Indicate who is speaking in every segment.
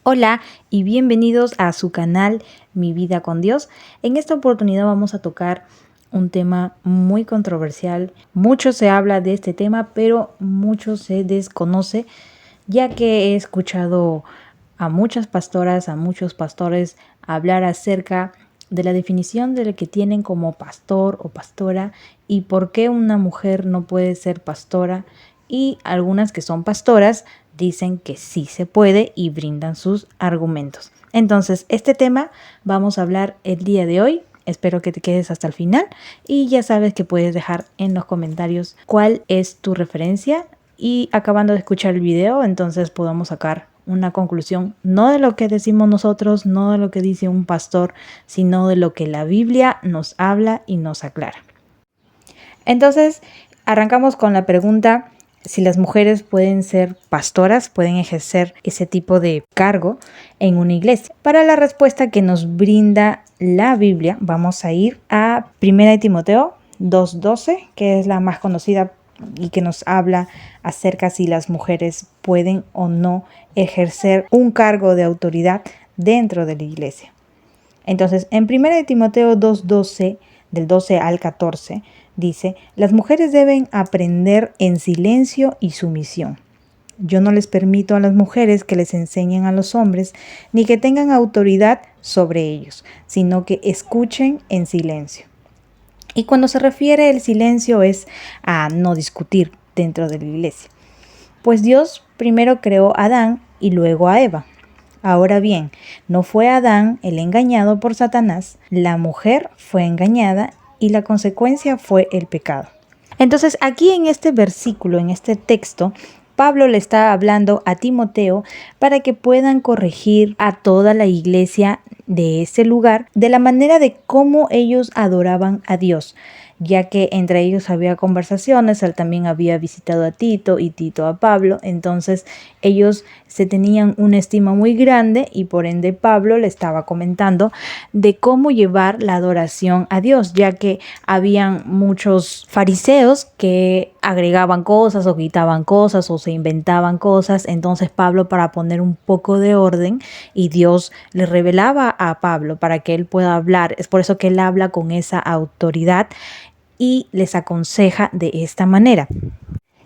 Speaker 1: Hola y bienvenidos a su canal Mi Vida con Dios. En esta oportunidad vamos a tocar un tema muy controversial. Mucho se habla de este tema, pero mucho se desconoce, ya que he escuchado a muchas pastoras, a muchos pastores hablar acerca de la definición de lo que tienen como pastor o pastora y por qué una mujer no puede ser pastora, y algunas que son pastoras dicen que sí se puede y brindan sus argumentos. Entonces, este tema vamos a hablar el día de hoy. Espero que te quedes hasta el final y ya sabes que puedes dejar en los comentarios cuál es tu referencia, y acabando de escuchar el video, entonces podamos sacar una conclusión, no de lo que decimos nosotros, no de lo que dice un pastor, sino de lo que la Biblia nos habla y nos aclara. Entonces, arrancamos con la pregunta: si las mujeres pueden ser pastoras, pueden ejercer ese tipo de cargo en una iglesia. Para la respuesta que nos brinda la Biblia, vamos a ir a 1 Timoteo 2:12, que es la más conocida y que nos habla acerca si las mujeres pueden o no ejercer un cargo de autoridad dentro de la iglesia. Entonces, en 1 Timoteo 2:12, del 12 al 14, dice: las mujeres deben aprender en silencio y sumisión. Yo no les permito a las mujeres que les enseñen a los hombres, ni que tengan autoridad sobre ellos, sino que escuchen en silencio. Y cuando se refiere el silencio es a no discutir dentro de la iglesia. Pues Dios primero creó a Adán y luego a Eva. Ahora bien, no fue Adán el engañado por Satanás, la mujer fue engañada y la consecuencia fue el pecado. Entonces, aquí en este versículo, en este texto, Pablo le está hablando a Timoteo para que puedan corregir a toda la iglesia de ese lugar de la manera de cómo ellos adoraban a Dios, ya que entre ellos había conversaciones. Él también había visitado a Tito y Tito a Pablo, entonces ellos se tenían una estima muy grande y por ende Pablo le estaba comentando de cómo llevar la adoración a Dios, ya que habían muchos fariseos que agregaban cosas o quitaban cosas o se inventaban cosas. Entonces Pablo, para poner un poco de orden, y Dios le revelaba a Pablo para que él pueda hablar, es por eso que él habla con esa autoridad y les aconseja de esta manera.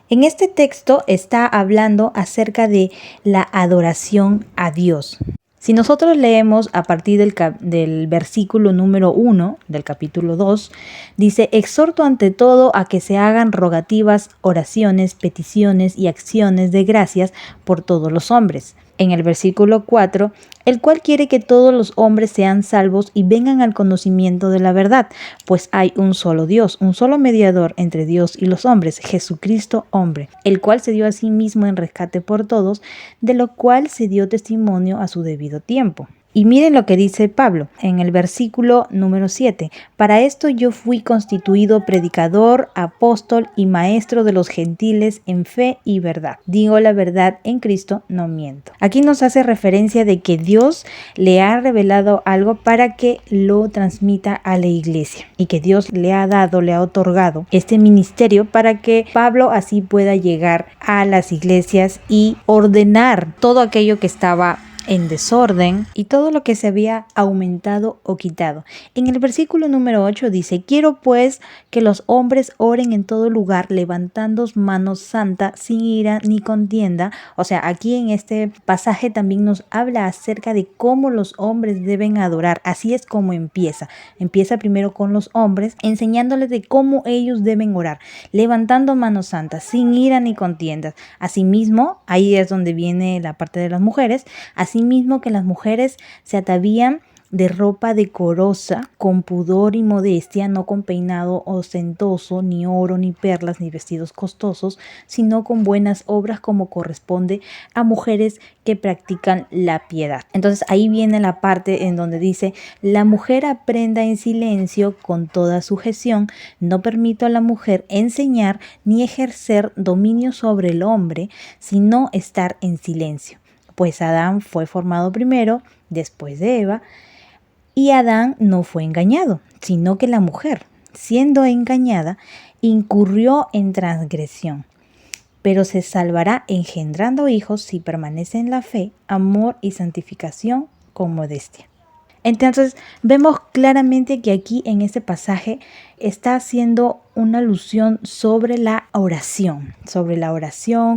Speaker 1: En este texto está hablando acerca de la adoración a Dios. Si nosotros leemos a partir del versículo número 1 del capítulo 2, dice: exhorto ante todo a que se hagan rogativas, oraciones, peticiones y acciones de gracias por todos los hombres. En el versículo 4, el cual quiere que todos los hombres sean salvos y vengan al conocimiento de la verdad, pues hay un solo Dios, un solo mediador entre Dios y los hombres, Jesucristo hombre, el cual se dio a sí mismo en rescate por todos, de lo cual se dio testimonio a su debido tiempo. Y miren lo que dice Pablo en el versículo número 7. Para esto yo fui constituido predicador, apóstol y maestro de los gentiles en fe y verdad. Digo la verdad en Cristo, no miento. Aquí nos hace referencia de que Dios le ha revelado algo para que lo transmita a la iglesia, y que Dios le ha otorgado este ministerio para que Pablo así pueda llegar a las iglesias y ordenar todo aquello que estaba en desorden y todo lo que se había aumentado o quitado. En el versículo número 8 dice: quiero pues que los hombres oren en todo lugar, levantando manos santas, sin ira ni contienda. O sea, aquí en este pasaje también nos habla acerca de cómo los hombres deben adorar. Así es como empieza. Empieza primero con los hombres, enseñándoles de cómo ellos deben orar, levantando manos santas, sin ira ni contiendas. Asimismo, ahí es donde viene la parte de las mujeres. Asimismo, que las mujeres se atavían de ropa decorosa, con pudor y modestia, no con peinado ostentoso, ni oro, ni perlas, ni vestidos costosos, sino con buenas obras, como corresponde a mujeres que practican la piedad. Entonces ahí viene la parte en donde dice: la mujer aprenda en silencio con toda sujeción. No permito a la mujer enseñar ni ejercer dominio sobre el hombre, sino estar en silencio. Pues Adán fue formado primero, después de Eva, y Adán no fue engañado, sino que la mujer, siendo engañada, incurrió en transgresión. pero se salvará engendrando hijos si permanece en la fe, amor y santificación con modestia. Entonces vemos claramente que aquí en este pasaje está haciendo una alusión sobre la oración,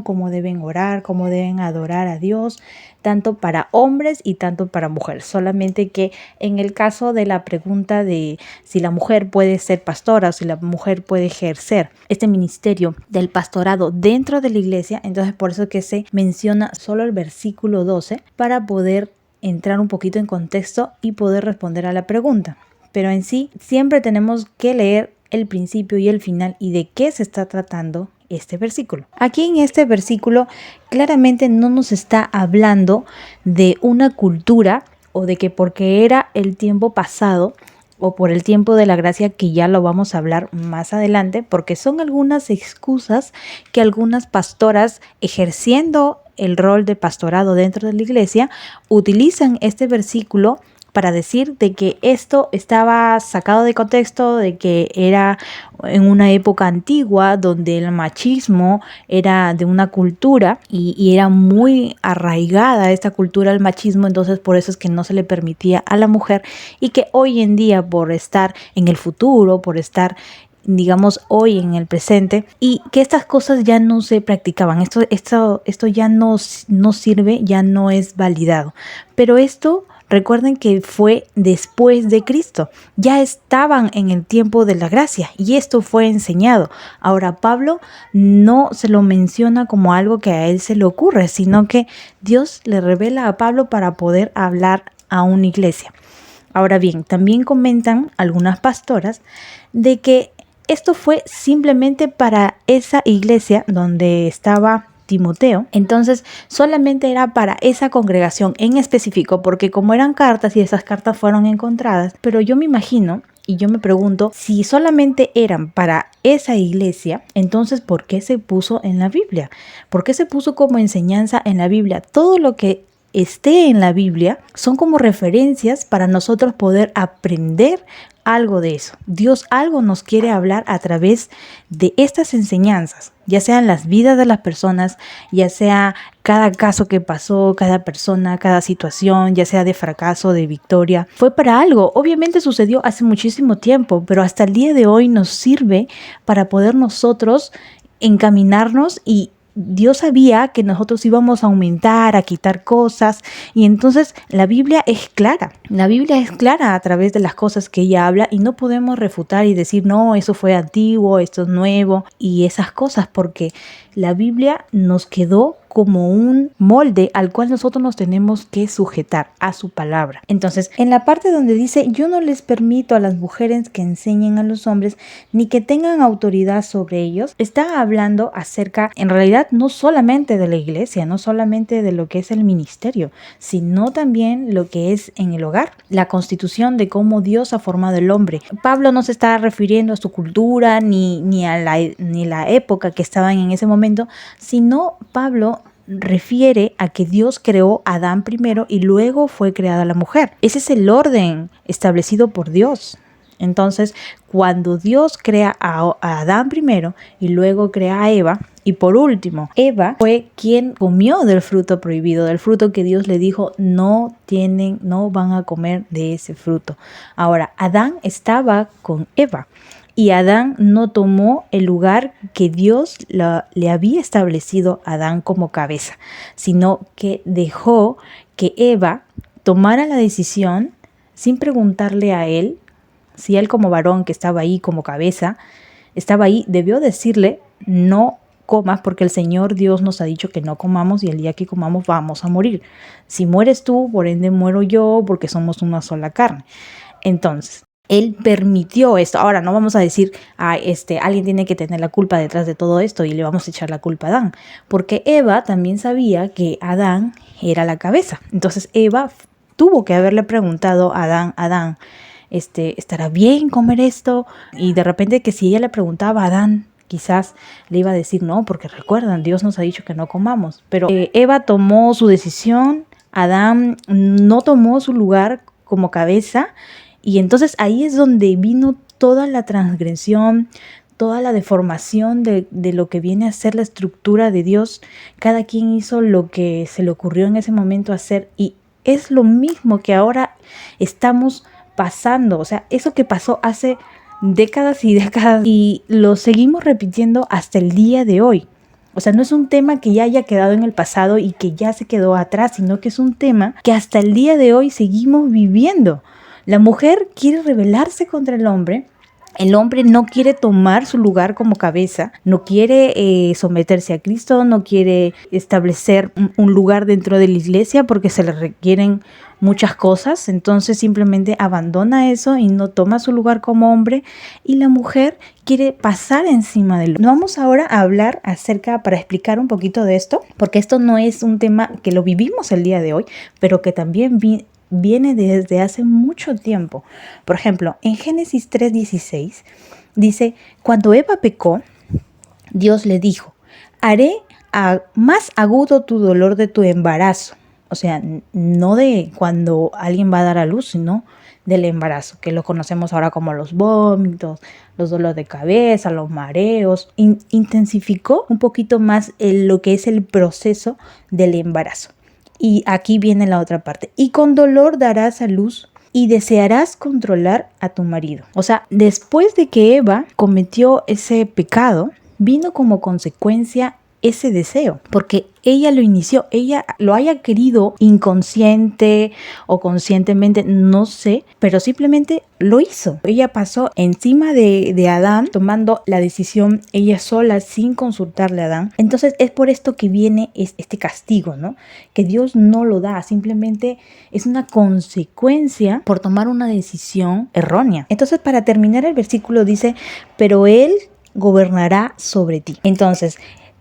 Speaker 1: cómo deben orar, cómo deben adorar a Dios, tanto para hombres y tanto para mujeres. Solamente que en el caso de la pregunta de si la mujer puede ser pastora o si la mujer puede ejercer este ministerio del pastorado dentro de la iglesia, entonces por eso que se menciona solo el versículo 12 para poder entrar un poquito en contexto y poder responder a la pregunta. Pero en sí, siempre tenemos que leer el principio y el final y de qué se está tratando este versículo. Aquí en este versículo claramente no nos está hablando de una cultura o de que porque era el tiempo pasado o por el tiempo de la gracia, que ya lo vamos a hablar más adelante, porque son algunas excusas que algunas pastoras ejerciendo el rol de pastorado dentro de la iglesia utilizan este versículo para decir de que esto estaba sacado de contexto, de que era en una época antigua donde el machismo era de una cultura y era muy arraigada esta cultura del machismo, entonces por eso es que no se le permitía a la mujer, y que hoy en día, por estar en el futuro, por estar digamos hoy en el presente, y que estas cosas ya no se practicaban, esto ya no sirve, ya no es validado. Pero esto, recuerden que fue después de Cristo, ya estaban en el tiempo de la gracia y esto fue enseñado. Ahora Pablo no se lo menciona como algo que a él se le ocurre, sino que Dios le revela a Pablo para poder hablar a una iglesia. Ahora bien, también comentan algunas pastoras de que esto fue simplemente para esa iglesia donde estaba Timoteo, entonces solamente era para esa congregación en específico, porque como eran cartas y esas cartas fueron encontradas, pero yo me imagino y yo me pregunto, si solamente eran para esa iglesia, entonces ¿por qué se puso en la Biblia? ¿Por qué se puso como enseñanza en la Biblia? Todo lo que esté en la Biblia son como referencias para nosotros poder aprender algo de eso. Dios algo nos quiere hablar a través de estas enseñanzas, ya sean las vidas de las personas, ya sea cada caso que pasó, cada persona, cada situación, ya sea de fracaso, de victoria, fue para algo. Obviamente sucedió hace muchísimo tiempo, pero hasta el día de hoy nos sirve para poder nosotros encaminarnos, y Dios sabía que nosotros íbamos a aumentar, a quitar cosas, y entonces la Biblia es clara a través de las cosas que ella habla, y no podemos refutar y decir no, eso fue antiguo, esto es nuevo y esas cosas, porque la Biblia nos quedó como un molde al cual nosotros nos tenemos que sujetar a su palabra. Entonces, en la parte donde dice, yo no les permito a las mujeres que enseñen a los hombres ni que tengan autoridad sobre ellos, está hablando acerca, en realidad, no solamente de la iglesia, no solamente de lo que es el ministerio, sino también lo que es en el hogar, la constitución de cómo Dios ha formado el hombre. Pablo no se está refiriendo a su cultura ni a la época que estaban en ese momento, sino Pablo refiere a que Dios creó a Adán primero y luego fue creada la mujer. Ese es el orden establecido por Dios. Entonces, cuando Dios crea a Adán primero y luego crea a Eva, y por último, Eva fue quien comió del fruto prohibido, del fruto que Dios le dijo, no van a comer de ese fruto. Ahora, Adán estaba con Eva, y Adán no tomó el lugar que Dios le había establecido a Adán como cabeza, sino que dejó que Eva tomara la decisión sin preguntarle a él, si él como varón que estaba ahí como cabeza, estaba ahí, debió decirle, no comas porque el Señor Dios nos ha dicho que no comamos y el día que comamos vamos a morir. Si mueres tú, por ende muero yo, porque somos una sola carne. Entonces, él permitió esto. Ahora no vamos a decir, alguien tiene que tener la culpa detrás de todo esto y le vamos a echar la culpa a Adán, porque Eva también sabía que Adán era la cabeza. Entonces Eva tuvo que haberle preguntado a Adán, ¿estará bien comer esto? Y de repente que si ella le preguntaba a Adán, quizás le iba a decir no, porque recuerdan, Dios nos ha dicho que no comamos. Pero Eva tomó su decisión, Adán no tomó su lugar como cabeza. Y entonces ahí es donde vino toda la transgresión, toda la deformación de lo que viene a ser la estructura de Dios. Cada quien hizo lo que se le ocurrió en ese momento hacer, y es lo mismo que ahora estamos pasando. O sea, eso que pasó hace décadas y décadas y lo seguimos repitiendo hasta el día de hoy. O sea, no es un tema que ya haya quedado en el pasado y que ya se quedó atrás, sino que es un tema que hasta el día de hoy seguimos viviendo. La mujer quiere rebelarse contra el hombre no quiere tomar su lugar como cabeza, no quiere someterse a Cristo, no quiere establecer un lugar dentro de la iglesia porque se le requieren muchas cosas. Entonces simplemente abandona eso y no toma su lugar como hombre, y la mujer quiere pasar encima de él. Vamos ahora a hablar para explicar un poquito de esto, porque esto no es un tema que lo vivimos el día de hoy, pero que también viene desde hace mucho tiempo. Por ejemplo, en Génesis 3:16 dice: cuando Eva pecó, Dios le dijo: haré más agudo tu dolor de tu embarazo. O sea, no de cuando alguien va a dar a luz, sino del embarazo, que lo conocemos ahora como los vómitos, los dolores de cabeza, los mareos. Intensificó un poquito más lo que es el proceso del embarazo. Y aquí viene la otra parte: y con dolor darás a luz y desearás controlar a tu marido. O sea, después de que Eva cometió ese pecado, vino como consecuencia ese deseo, porque ella lo inició, ella lo haya querido inconsciente o conscientemente, no sé, pero simplemente lo hizo. Ella pasó encima de Adán, tomando la decisión ella sola, sin consultarle a Adán. Entonces es por esto que viene este castigo, ¿no? Que Dios no lo da, simplemente es una consecuencia por tomar una decisión errónea. Entonces, para terminar el versículo dice: pero Él gobernará sobre ti. Entonces,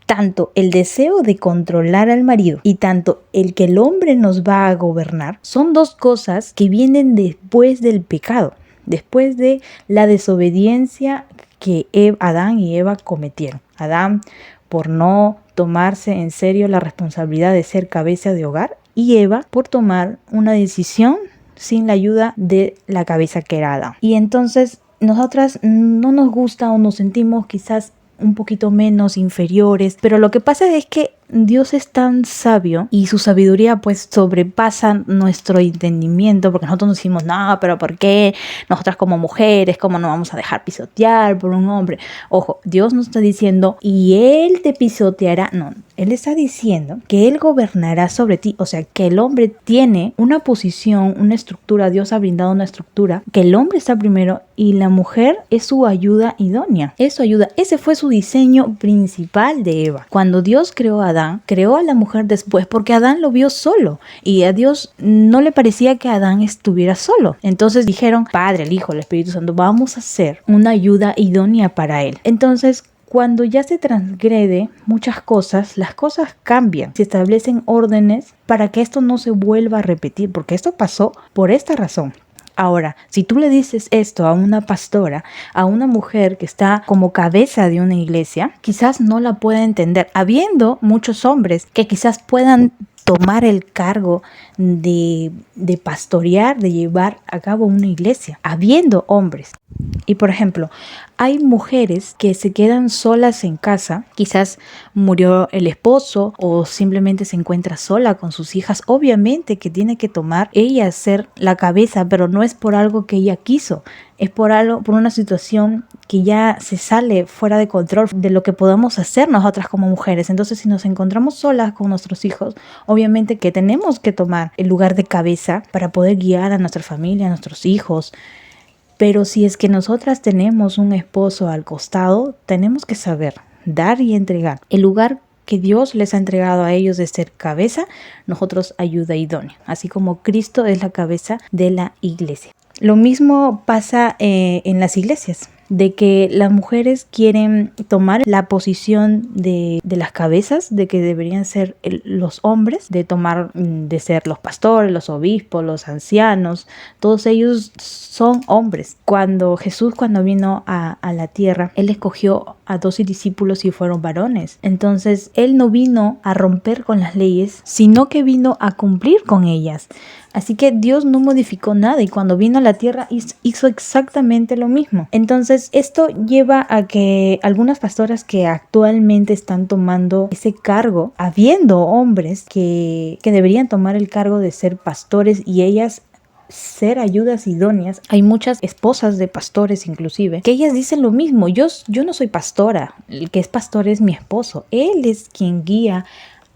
Speaker 1: tanto el deseo de controlar al marido y tanto el que el hombre nos va a gobernar son dos cosas que vienen después del pecado, después de la desobediencia que Adán y Eva cometieron. Adán, por no tomarse en serio la responsabilidad de ser cabeza de hogar, y Eva por tomar una decisión sin la ayuda de la cabeza que era Adán. Y entonces nosotras no nos gusta o nos sentimos quizás un poquito menos inferiores, pero lo que pasa es que Dios es tan sabio y su sabiduría pues sobrepasa nuestro entendimiento, porque nosotros nos decimos: no, pero ¿por qué? Nosotras como mujeres, ¿cómo nos vamos a dejar pisotear por un hombre? Ojo, Dios no está diciendo y Él te pisoteará, no, Él está diciendo que Él gobernará sobre ti. O sea, que el hombre tiene una posición, una estructura, Dios ha brindado una estructura, que el hombre está primero y la mujer es su ayuda idónea, es su ayuda. Ese fue su diseño principal de Eva. Cuando Dios creó a Adán, creó a la mujer después, porque Adán lo vio solo y a Dios no le parecía que Adán estuviera solo. Entonces dijeron: Padre, el Hijo, el Espíritu Santo, vamos a hacer una ayuda idónea para él. Entonces, cuando ya se transgrede muchas cosas, las cosas cambian. Se establecen órdenes para que esto no se vuelva a repetir, porque esto pasó por esta razón. Ahora, si tú le dices esto a una pastora, a una mujer que está como cabeza de una iglesia, quizás no la pueda entender, habiendo muchos hombres que quizás puedan tomar el cargo de pastorear, de llevar a cabo una iglesia, habiendo hombres. Y por ejemplo, hay mujeres que se quedan solas en casa, quizás murió el esposo o simplemente se encuentra sola con sus hijas. Obviamente que tiene que tomar ella ser la cabeza, pero no es por algo que ella quiso, es por una situación que ya se sale fuera de control de lo que podamos hacer nosotras como mujeres. Entonces, si nos encontramos solas con nuestros hijos, obviamente que tenemos que tomar el lugar de cabeza para poder guiar a nuestra familia, a nuestros hijos. Pero si es que nosotras tenemos un esposo al costado, tenemos que saber dar y entregar. El lugar que Dios les ha entregado a ellos de ser cabeza, nosotros ayuda idónea. Así como Cristo es la cabeza de la iglesia. Lo mismo pasa en las iglesias, de que las mujeres quieren tomar la posición de las cabezas, de que deberían ser los hombres, de ser los pastores, los obispos, los ancianos. Todos ellos son hombres. Cuando Jesús vino a la tierra, Él escogió a 12 discípulos y fueron varones. Entonces, Él no vino a romper con las leyes, sino que vino a cumplir con ellas. Así que Dios no modificó nada y cuando vino a la tierra hizo exactamente lo mismo. Entonces, Entonces, esto lleva a que algunas pastoras que actualmente están tomando ese cargo, habiendo hombres que deberían tomar el cargo de ser pastores y ellas ser ayudas idóneas. Hay muchas esposas de pastores inclusive que ellas dicen lo mismo. Yo no soy pastora, el que es pastor es mi esposo. Él es quien guía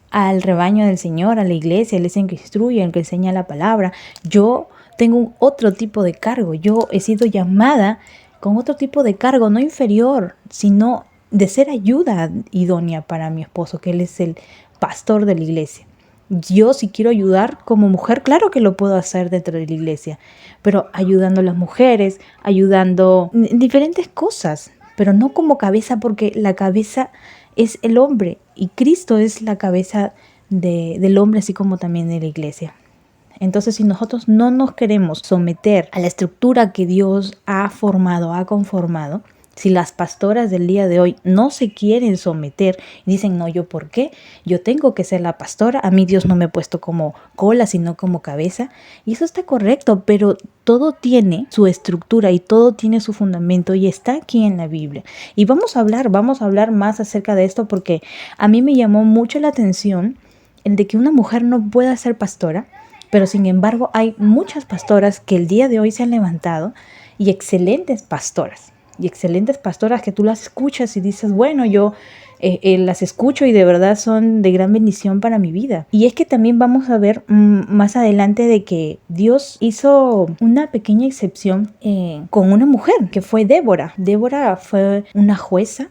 Speaker 1: al rebaño del Señor, a la iglesia, él es el que instruye, el que enseña la palabra. Yo tengo otro tipo de cargo, yo he sido llamada con otro tipo de cargo, no inferior, sino de ser ayuda idónea para mi esposo, que él es el pastor de la iglesia. Yo si quiero ayudar como mujer, claro que lo puedo hacer dentro de la iglesia, pero ayudando a las mujeres, ayudando en diferentes cosas, pero no como cabeza, porque la cabeza es el hombre y Cristo es la cabeza del hombre, así como también de la iglesia. Entonces, si nosotros no nos queremos someter a la estructura que Dios ha formado, ha conformado, si las pastoras del día de hoy no se quieren someter y dicen, no, ¿yo por qué? Yo tengo que ser la pastora, a mí Dios no me ha puesto como cola, sino como cabeza. Y eso está correcto, pero todo tiene su estructura y todo tiene su fundamento y está aquí en la Biblia. Y vamos a hablar más acerca de esto porque a mí me llamó mucho la atención el de que una mujer no pueda ser pastora, pero sin embargo hay muchas pastoras que el día de hoy se han levantado y excelentes pastoras que tú las escuchas y dices, bueno, yo las escucho y de verdad son de gran bendición para mi vida. Y es que también vamos a ver más adelante de que Dios hizo una pequeña excepción con una mujer que fue Débora. Débora fue una jueza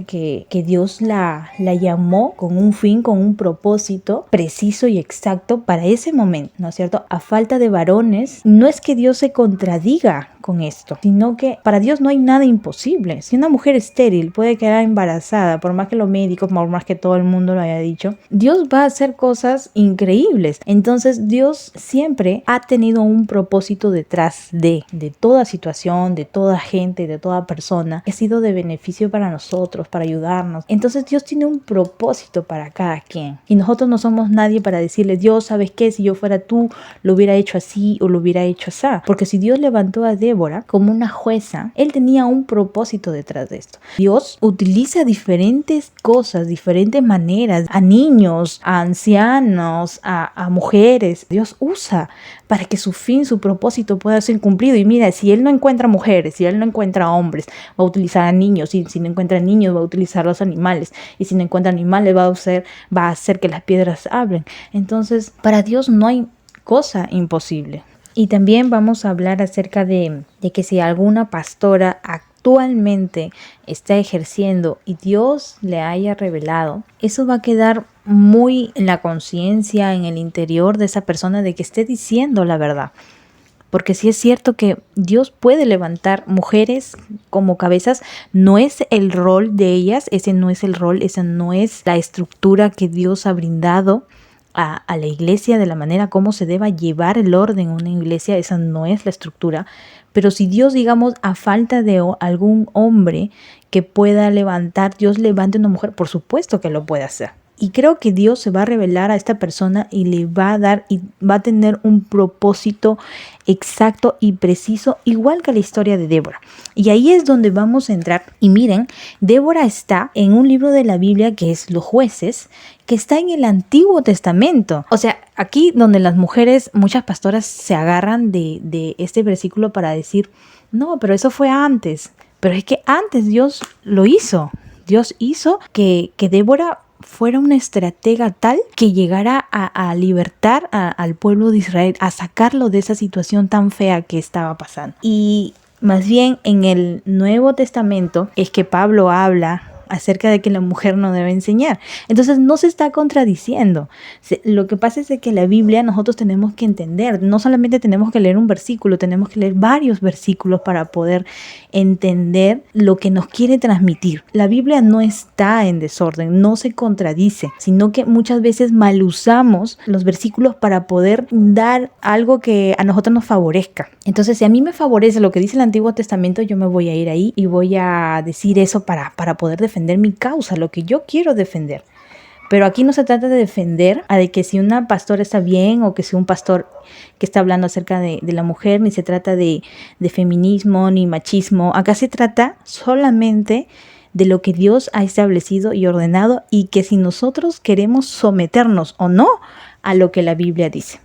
Speaker 1: que Dios la llamó con un fin, con un propósito preciso y exacto para ese momento, ¿no es cierto? A falta de varones, no es que Dios se contradiga con esto, sino que para Dios no hay nada imposible. Si una mujer estéril puede quedar embarazada, por más que los médicos, por más que todo el mundo lo haya dicho, Dios va a hacer cosas increíbles. Entonces Dios siempre ha tenido un propósito detrás de toda situación, de toda gente, de toda persona, que ha sido de beneficio para nosotros, para ayudarnos. Entonces Dios tiene un propósito para cada quien y nosotros no somos nadie para decirle, Dios, ¿sabes qué? Si yo fuera tú, lo hubiera hecho así o lo hubiera hecho así. Porque si Dios levantó a Débora como una jueza, él tenía un propósito detrás de esto. Dios utiliza diferentes cosas, diferentes maneras, a niños, a ancianos, a mujeres. Dios usa para que su fin, su propósito pueda ser cumplido. Y mira, si él no encuentra mujeres, si él no encuentra hombres, va a utilizar a niños. Y si no encuentra niños, va a utilizar los animales. Y si no encuentra animales, va a hacer que las piedras hablen. Entonces, para Dios no hay cosa imposible. Y también vamos a hablar acerca de que si alguna pastora actualmente está ejerciendo y Dios le haya revelado, eso va a quedar muy en la conciencia, en el interior de esa persona de que esté diciendo la verdad. Porque sí es cierto que Dios puede levantar mujeres como cabezas, no es el rol de ellas, ese no es el rol, esa no es la estructura que Dios ha brindado a la iglesia, de la manera como se deba llevar el orden en una iglesia, esa no es la estructura. Pero si Dios, digamos, a falta de algún hombre que pueda levantar, Dios levante una mujer, por supuesto que lo puede hacer. Y creo que Dios se va a revelar a esta persona y le va a dar y va a tener un propósito exacto y preciso, igual que la historia de Débora. Y ahí es donde vamos a entrar. Y miren, Débora está en un libro de la Biblia que es Los Jueces, que está en el Antiguo Testamento. O sea, aquí donde las mujeres, muchas pastoras se agarran de este versículo para decir, no, pero eso fue antes. Pero es que antes Dios lo hizo. Dios hizo que Débora fuera una estratega tal que llegara a libertar al pueblo de Israel, a sacarlo de esa situación tan fea que estaba pasando. Y más bien en el Nuevo Testamento es que Pablo habla acerca de que la mujer no debe enseñar. Entonces no se está contradiciendo. Lo que pasa es que la Biblia nosotros tenemos que entender, no solamente tenemos que leer un versículo, tenemos que leer varios versículos para poder entender lo que nos quiere transmitir. La Biblia no está en desorden, no se contradice, sino que muchas veces mal usamos los versículos para poder dar algo que a nosotros nos favorezca. Entonces, si a mí me favorece lo que dice el Antiguo Testamento, yo me voy a ir ahí y voy a decir eso para poder defender mi causa, lo que yo quiero defender. Pero aquí no se trata de defender a de que si una pastora está bien o que si un pastor que está hablando acerca de la mujer, ni se trata de feminismo ni machismo. Acá se trata solamente de lo que Dios ha establecido y ordenado, y que si nosotros queremos someternos o no a lo que la Biblia dice.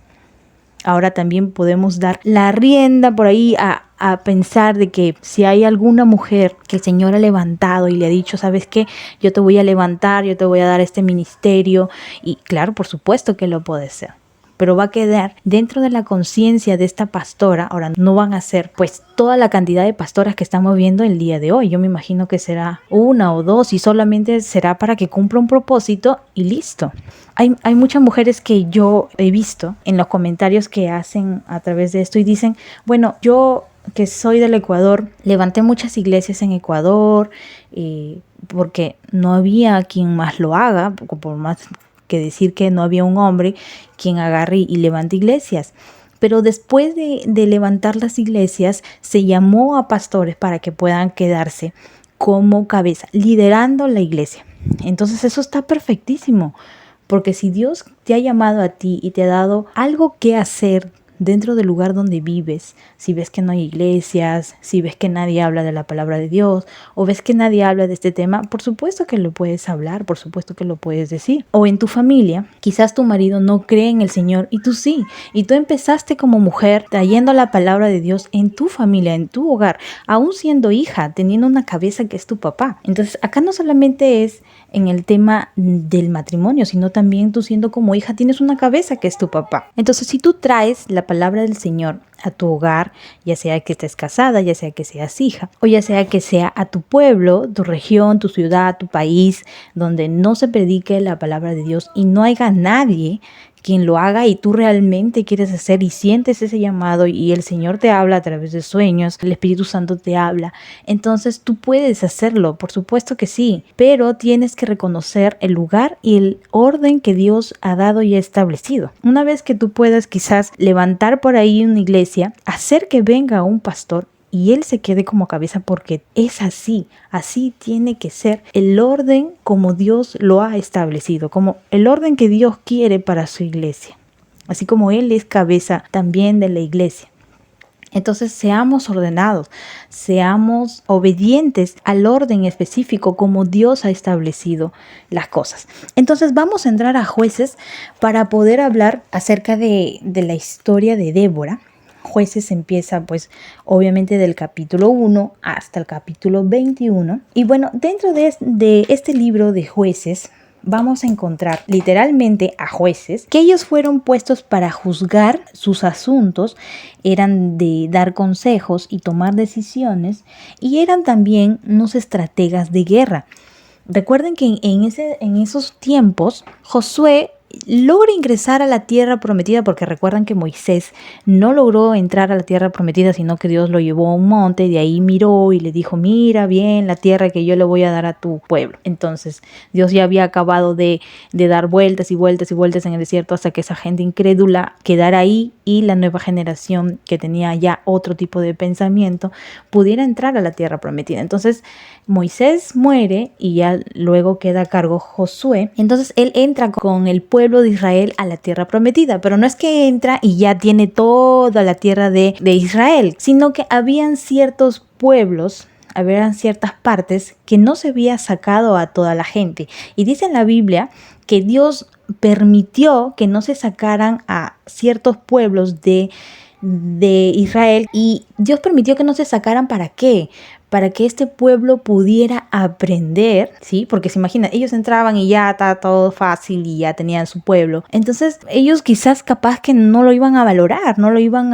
Speaker 1: Ahora también podemos dar la rienda por ahí a pensar de que si hay alguna mujer que el Señor ha levantado y le ha dicho, ¿sabes qué? Yo te voy a levantar, yo te voy a dar este ministerio. Y claro, por supuesto que lo puede ser, pero va a quedar dentro de la conciencia de esta pastora. Ahora no van a ser pues toda la cantidad de pastoras que estamos viendo el día de hoy. Yo me imagino que será una o dos y solamente será para que cumpla un propósito y listo. Hay muchas mujeres que yo he visto en los comentarios que hacen a través de esto y dicen, bueno, yo que soy del Ecuador, levanté muchas iglesias en Ecuador porque no había quien más lo haga, por más que decir que no había un hombre quien agarre y levante iglesias. Pero después de levantar las iglesias, se llamó a pastores para que puedan quedarse como cabeza, liderando la iglesia. Entonces eso está perfectísimo, porque si Dios te ha llamado a ti y te ha dado algo que hacer dentro del lugar donde vives, si ves que no hay iglesias, si ves que nadie habla de la palabra de Dios o ves que nadie habla de este tema, por supuesto que lo puedes hablar, por supuesto que lo puedes decir. O en tu familia, quizás tu marido no cree en el Señor y tú sí, y tú empezaste como mujer trayendo la palabra de Dios en tu familia, en tu hogar, aún siendo hija, teniendo una cabeza que es tu papá. Entonces acá no solamente es en el tema del matrimonio, sino también tú siendo como hija tienes una cabeza que es tu papá. Entonces si tú traes la palabra del Señor a tu hogar, ya sea que estés casada, ya sea que seas hija, o ya sea que sea a tu pueblo, tu región, tu ciudad, tu país, donde no se predique la palabra de Dios y no haya nadie quien lo haga y tú realmente quieres hacer y sientes ese llamado y el Señor te habla a través de sueños, el Espíritu Santo te habla, entonces tú puedes hacerlo, por supuesto que sí, pero tienes que reconocer el lugar y el orden que Dios ha dado y ha establecido. Una vez que tú puedas quizás levantar por ahí una iglesia, hacer que venga un pastor y él se quede como cabeza, porque es así tiene que ser el orden como Dios lo ha establecido, como el orden que Dios quiere para su iglesia, así como Él es cabeza también de la iglesia. Entonces seamos ordenados, seamos obedientes al orden específico como Dios ha establecido las cosas. Entonces vamos a entrar a Jueces para poder hablar acerca de la historia de Débora. Jueces empieza pues obviamente del capítulo 1 hasta el capítulo 21. Y bueno, dentro de este libro de Jueces vamos a encontrar literalmente a jueces que ellos fueron puestos para juzgar sus asuntos, eran de dar consejos y tomar decisiones, y eran también unos estrategas de guerra. Recuerden que en esos tiempos Josué logra ingresar a la tierra prometida, porque recuerdan que Moisés no logró entrar a la tierra prometida, sino que Dios lo llevó a un monte, de ahí miró y le dijo, mira bien la tierra que yo le voy a dar a tu pueblo. Entonces Dios ya había acabado de dar vueltas y vueltas y vueltas en el desierto hasta que esa gente incrédula quedara ahí y la nueva generación que tenía ya otro tipo de pensamiento pudiera entrar a la tierra prometida. Entonces Moisés muere y ya luego queda a cargo Josué. Entonces él entra con el pueblo de Israel a la tierra prometida, pero no es que entra y ya tiene toda la tierra de Israel, sino que habían ciertos pueblos, habían ciertas partes que no se había sacado a toda la gente. Y dice en la Biblia que Dios permitió que no se sacaran a ciertos pueblos de Israel, y Dios permitió que no se sacaran. ¿Para qué? Para que este pueblo pudiera aprender, ¿sí? Porque se imagina, ellos entraban y ya estaba todo fácil y ya tenían su pueblo. Entonces ellos quizás capaz que no lo iban a valorar, no iban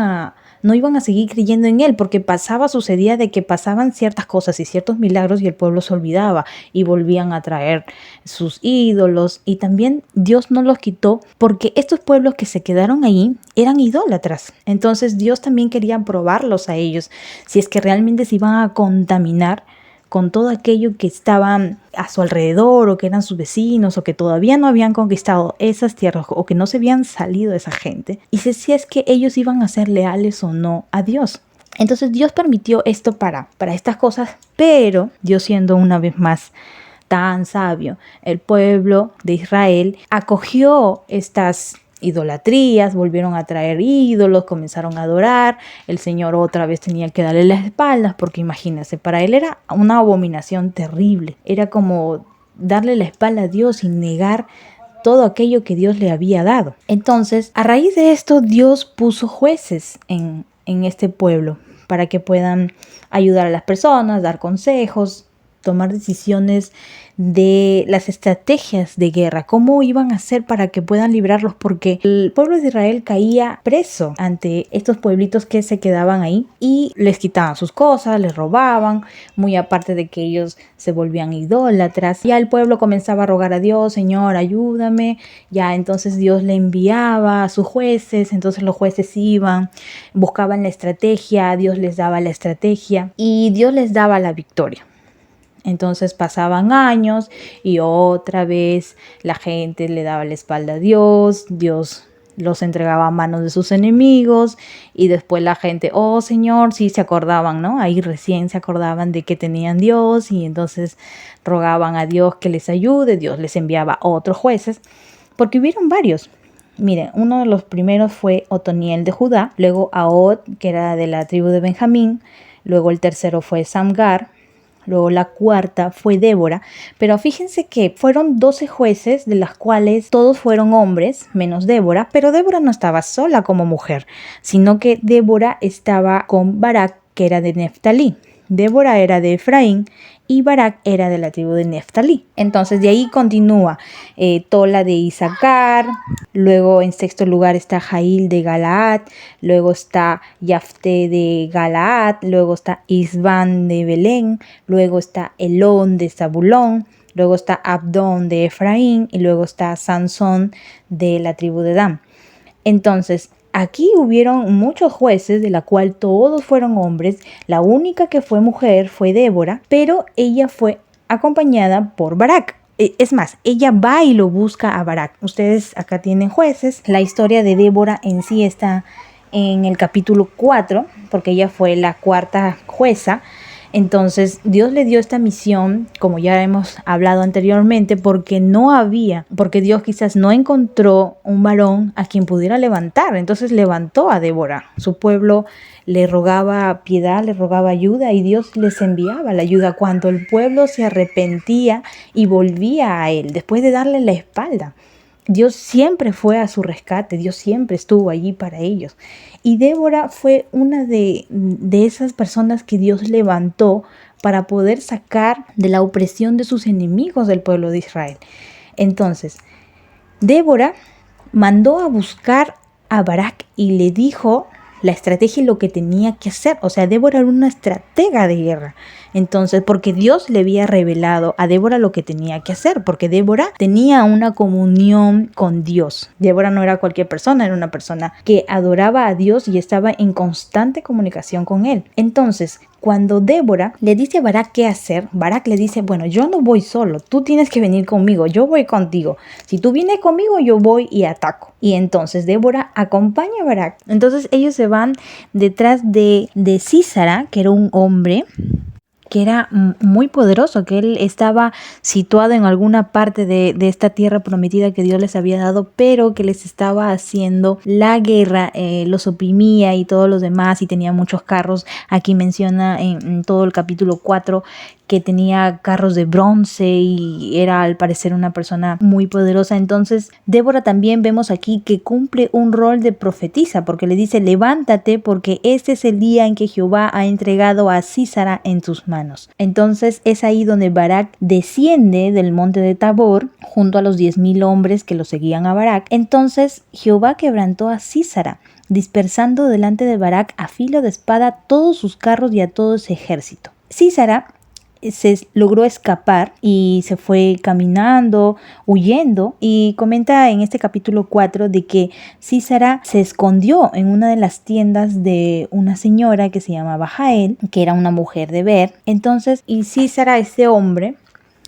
Speaker 1: a seguir creyendo en él, porque sucedía de que pasaban ciertas cosas y ciertos milagros y el pueblo se olvidaba y volvían a traer sus ídolos, y también Dios no los quitó porque estos pueblos que se quedaron ahí eran idólatras. Entonces Dios también quería probarlos a ellos si es que realmente se iban a contaminar con todo aquello que estaban a su alrededor, o que eran sus vecinos, o que todavía no habían conquistado esas tierras, o que no se habían salido de esa gente, y si es que ellos iban a ser leales o no a Dios. Entonces Dios permitió esto para estas cosas, pero Dios, siendo una vez más tan sabio. El pueblo de Israel acogió estas idolatrías, volvieron a traer ídolos, comenzaron a adorar. El Señor otra vez tenía que darle las espaldas porque imagínense, para él era una abominación terrible. Era como darle la espalda a Dios y negar todo aquello que Dios le había dado. Entonces, a raíz de esto, Dios puso jueces en este pueblo para que puedan ayudar a las personas, dar consejos, tomar decisiones de las estrategias de guerra, cómo iban a hacer para que puedan librarlos, porque el pueblo de Israel caía preso ante estos pueblitos que se quedaban ahí y les quitaban sus cosas, les robaban, muy aparte de que ellos se volvían idólatras. Ya el pueblo comenzaba a rogar a Dios: Señor, ayúdame. Ya entonces Dios le enviaba a sus jueces, entonces los jueces iban, buscaban la estrategia, Dios les daba la estrategia y Dios les daba la victoria. Entonces pasaban años y otra vez la gente le daba la espalda a Dios, Dios los entregaba a manos de sus enemigos y después la gente, oh Señor, sí se acordaban, ¿no? Ahí recién se acordaban de que tenían Dios y entonces rogaban a Dios que les ayude. Dios les enviaba a otros jueces porque hubieron varios. Miren, uno de los primeros fue Otoniel de Judá, luego Ahod, que era de la tribu de Benjamín, luego el tercero fue Samgar, luego la cuarta fue Débora, pero fíjense que fueron 12 jueces, de las cuales todos fueron hombres, menos Débora, pero Débora no estaba sola como mujer, sino que Débora estaba con Barak, que era de Neftalí. Débora era de Efraín y Barak era de la tribu de Neftalí. Entonces de ahí continúa Tola de Isaacar, luego en sexto lugar está Jail de Galaad, luego está Yafté de Galaad, luego está Isban de Belén, luego está Elón de Zabulón, luego está Abdón de Efraín y luego está Sansón de la tribu de Dan. Entonces, aquí hubieron muchos jueces, de la cual todos fueron hombres. La única que fue mujer fue Débora, pero ella fue acompañada por Barak. Es más, ella va y lo busca a Barak. Ustedes acá tienen jueces. La historia de Débora en sí está en el capítulo 4, porque ella fue la cuarta jueza. Entonces Dios le dio esta misión, como ya hemos hablado anteriormente, porque Dios quizás no encontró un varón a quien pudiera levantar. Entonces levantó a Débora. Su pueblo le rogaba piedad, le rogaba ayuda y Dios les enviaba la ayuda cuando el pueblo se arrepentía y volvía a él, después de darle la espalda. Dios siempre fue a su rescate, Dios siempre estuvo allí para ellos. Y Débora fue una de esas personas que Dios levantó para poder sacar de la opresión de sus enemigos del pueblo de Israel. Entonces, Débora mandó a buscar a Barak y le dijo la estrategia y lo que tenía que hacer. O sea, Débora era una estratega de guerra. Entonces, porque Dios le había revelado a Débora lo que tenía que hacer, porque Débora tenía una comunión con Dios. Débora no era cualquier persona, era una persona que adoraba a Dios y estaba en constante comunicación con él. Entonces, cuando Débora le dice a Barak qué hacer, Barak le dice: bueno, yo no voy solo, tú tienes que venir conmigo, yo voy contigo. Si tú vienes conmigo, yo voy y ataco. Y entonces Débora acompaña a Barak. Entonces ellos se van detrás de Sísara, que era un hombre que era muy poderoso, que él estaba situado en alguna parte de esta tierra prometida que Dios les había dado, pero que les estaba haciendo la guerra, los oprimía y todos los demás, y tenía muchos carros. Aquí menciona en todo el capítulo 4 que tenía carros de bronce y era al parecer una persona muy poderosa. Entonces Débora también vemos aquí que cumple un rol de profetisa, porque le dice: levántate, porque este es el día en que Jehová ha entregado a Sísara en tus manos. Entonces es ahí donde Barak desciende del monte de Tabor junto a los 10,000 hombres que lo seguían a Barak. Entonces Jehová quebrantó a Sísara, dispersando delante de Barak a filo de espada todos sus carros y a todo ese ejército. Sísara se logró escapar y se fue caminando, huyendo, y comenta en este capítulo 4 de que Sísara se escondió en una de las tiendas de una señora que se llamaba Jael, que era una mujer de Ber. Entonces, y Sísara, este hombre,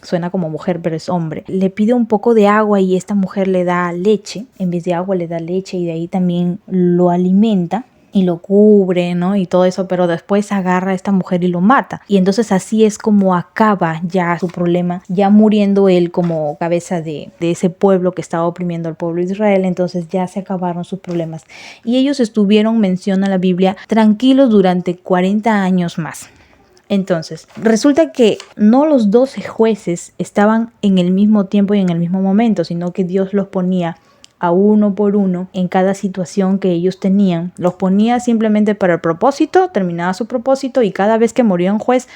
Speaker 1: suena como mujer pero es hombre, le pide un poco de agua y esta mujer le da leche. En vez de agua le da leche y de ahí también lo alimenta. y lo cubre, ¿no? Y todo eso, pero después agarra a esta mujer y lo mata. Y entonces así es como acaba ya su problema, ya muriendo él como cabeza de ese pueblo que estaba oprimiendo al pueblo de Israel. Entonces ya se acabaron sus problemas. Y ellos estuvieron, menciona la Biblia, tranquilos durante 40 años más. Entonces, resulta que no los 12 jueces estaban en el mismo tiempo y en el mismo momento, sino que Dios los ponía a uno por uno en cada situación que ellos tenían. Los ponía simplemente para el propósito, terminaba su propósito y cada vez que moría un juez,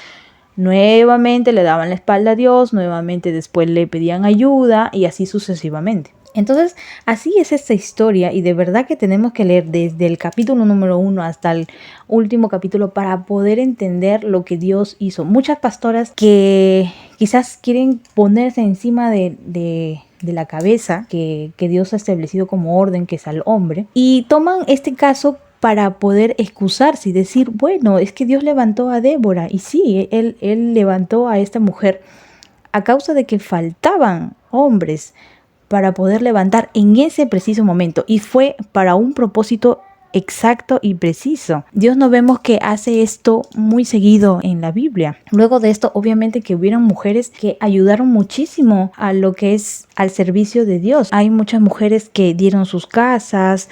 Speaker 1: nuevamente le daban la espalda a Dios, nuevamente después le pedían ayuda y así sucesivamente. Entonces, así es esta historia y de verdad que tenemos que leer desde el capítulo número 1 hasta el último capítulo para poder entender lo que Dios hizo. Muchas pastoras que quizás quieren ponerse encima de la cabeza que Dios ha establecido como orden, que es al hombre, y toman este caso para poder excusarse y decir, bueno, es que Dios levantó a Débora. Y sí, él levantó a esta mujer a causa de que faltaban hombres para poder levantar en ese preciso momento. Y fue para un propósito exacto y preciso. Dios no vemos que hace esto muy seguido en la Biblia. Luego de esto, obviamente que hubieron mujeres que ayudaron muchísimo a lo que es al servicio de Dios. Hay muchas mujeres que dieron sus casas,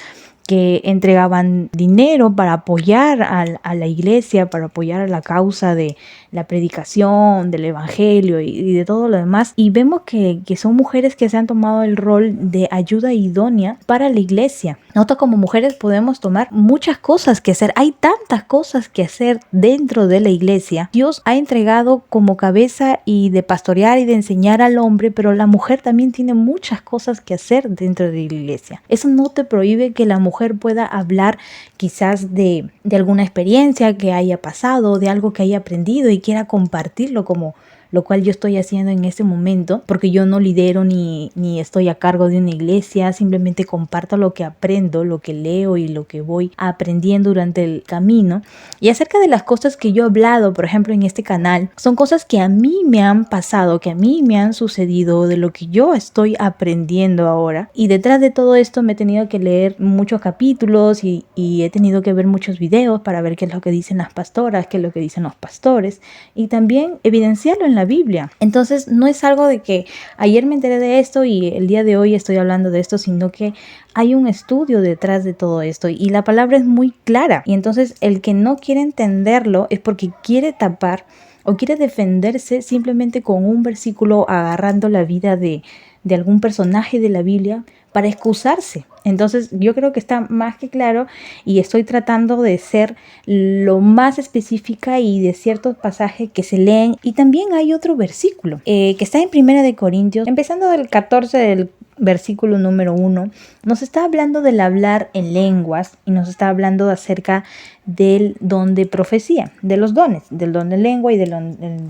Speaker 1: que entregaban dinero para apoyar a la iglesia, para apoyar a la causa de la predicación, del evangelio y de todo lo demás. Y vemos que son mujeres que se han tomado el rol de ayuda idónea para la iglesia. Nosotros como mujeres podemos tomar muchas cosas que hacer. Hay tantas cosas que hacer dentro de la iglesia. Dios ha entregado como cabeza y de pastorear y de enseñar al hombre, pero la mujer también tiene muchas cosas que hacer dentro de la iglesia. Eso no te prohíbe que la mujer pueda hablar quizás de alguna experiencia que haya pasado, de algo que haya aprendido y quiera compartirlo, como lo cual yo estoy haciendo en este momento, porque yo no lidero ni estoy a cargo de una iglesia, simplemente comparto lo que aprendo, lo que leo y lo que voy aprendiendo durante el camino. Y acerca de las cosas que yo he hablado, por ejemplo, en este canal, son cosas que a mí me han pasado, que a mí me han sucedido, de lo que yo estoy aprendiendo ahora. Y detrás de todo esto me he tenido que leer muchos capítulos y he tenido que ver muchos videos para ver qué es lo que dicen las pastoras, qué es lo que dicen los pastores y también evidenciarlo en la Biblia. Entonces no es algo de que ayer me enteré de esto y el día de hoy estoy hablando de esto, sino que hay un estudio detrás de todo esto y la palabra es muy clara. Y entonces el que no quiere entenderlo es porque quiere tapar o quiere defenderse simplemente con un versículo agarrando la vida de algún personaje de la Biblia para excusarse. Entonces yo creo que está más que claro y estoy tratando de ser lo más específica y de ciertos pasajes que se leen. Y también hay otro versículo que está en Primera de Corintios, empezando del 14 del versículo número 1, nos está hablando del hablar en lenguas y nos está hablando acerca del don de profecía, de los dones, del don de lengua y del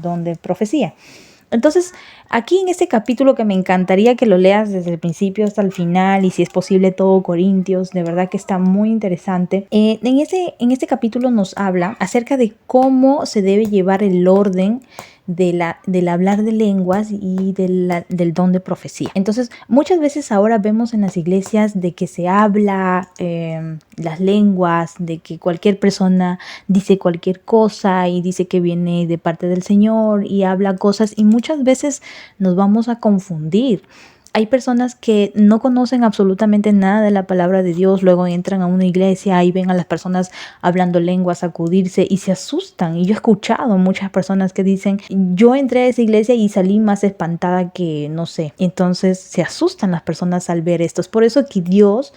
Speaker 1: don de profecía. Entonces, aquí en este capítulo que me encantaría que lo leas desde el principio hasta el final y si es posible todo Corintios, de verdad que está muy interesante. En este capítulo nos habla acerca de cómo se debe llevar el orden del hablar de lenguas y del don de profecía. Entonces, muchas veces ahora vemos en las iglesias de que se habla las lenguas, de que cualquier persona dice cualquier cosa y dice que viene de parte del Señor y habla cosas y muchas veces nos vamos a confundir. Hay personas que no conocen absolutamente nada de la palabra de Dios, luego entran a una iglesia y ven a las personas hablando lenguas, sacudirse y se asustan. Y yo he escuchado muchas personas que dicen, yo entré a esa iglesia y salí más espantada que no sé. Entonces se asustan las personas al ver esto. Es por eso que Dios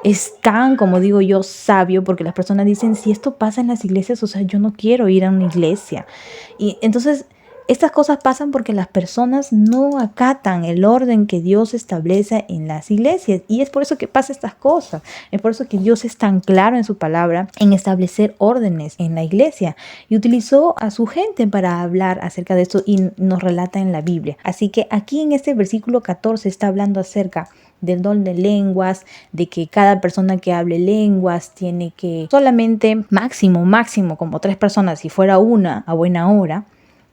Speaker 1: es tan, como digo yo, sabio, porque las personas dicen, si esto pasa en las iglesias, o sea, yo no quiero ir a una iglesia. Y entonces estas cosas pasan porque las personas no acatan el orden que Dios establece en las iglesias y es por eso que pasa estas cosas. Es por eso que Dios es tan claro en su palabra en establecer órdenes en la iglesia y utilizó a su gente para hablar acerca de esto y nos relata en la Biblia. Así que aquí en este versículo 14 está hablando acerca del don de lenguas, de que cada persona que hable lenguas tiene que solamente máximo como 3 personas, si fuera una a buena hora,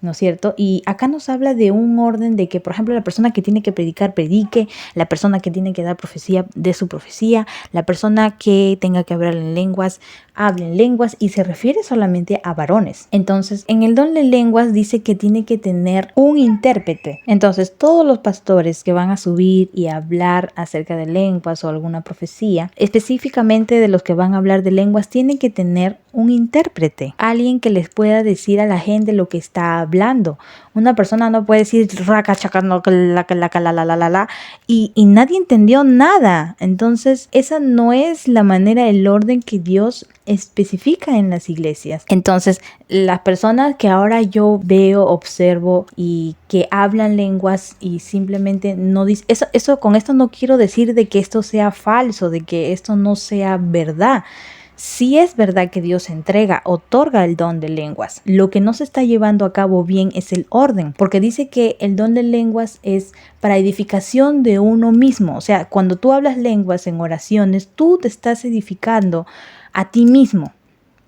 Speaker 1: ¿no es cierto? Y acá nos habla de un orden de que, por ejemplo, la persona que tiene que predicar, predique, la persona que tiene que dar profecía, dé su profecía, la persona que tenga que hablar en lenguas, hablen lenguas y se refiere solamente a varones. Entonces, en el don de lenguas dice que tiene que tener un intérprete. Entonces, todos los pastores que van a subir y hablar acerca de lenguas o alguna profecía, específicamente de los que van a hablar de lenguas, tienen que tener un intérprete, alguien que les pueda decir a la gente lo que está hablando. Una persona no puede decir raca chaca no la y nadie entendió nada. Entonces, esa no es la manera, el orden que Dios especifica en las iglesias. Entonces, las personas que ahora yo veo, observo y que hablan lenguas y simplemente no dicen eso con esto no quiero decir de que esto sea falso, de que esto no sea verdad. Sí es verdad que Dios otorga el don de lenguas. Lo que no se está llevando a cabo bien es el orden, porque dice que el don de lenguas es para edificación de uno mismo. O sea, cuando tú hablas lenguas en oraciones, tú te estás edificando a ti mismo.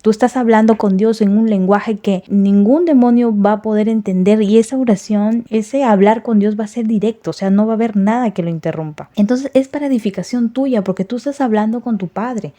Speaker 1: Tú estás hablando con Dios en un lenguaje que ningún demonio va a poder entender, y esa oración, ese hablar con Dios va a ser directo, o sea, no va a haber nada que lo interrumpa. Entonces es para edificación tuya, porque tú estás hablando con tu Padre.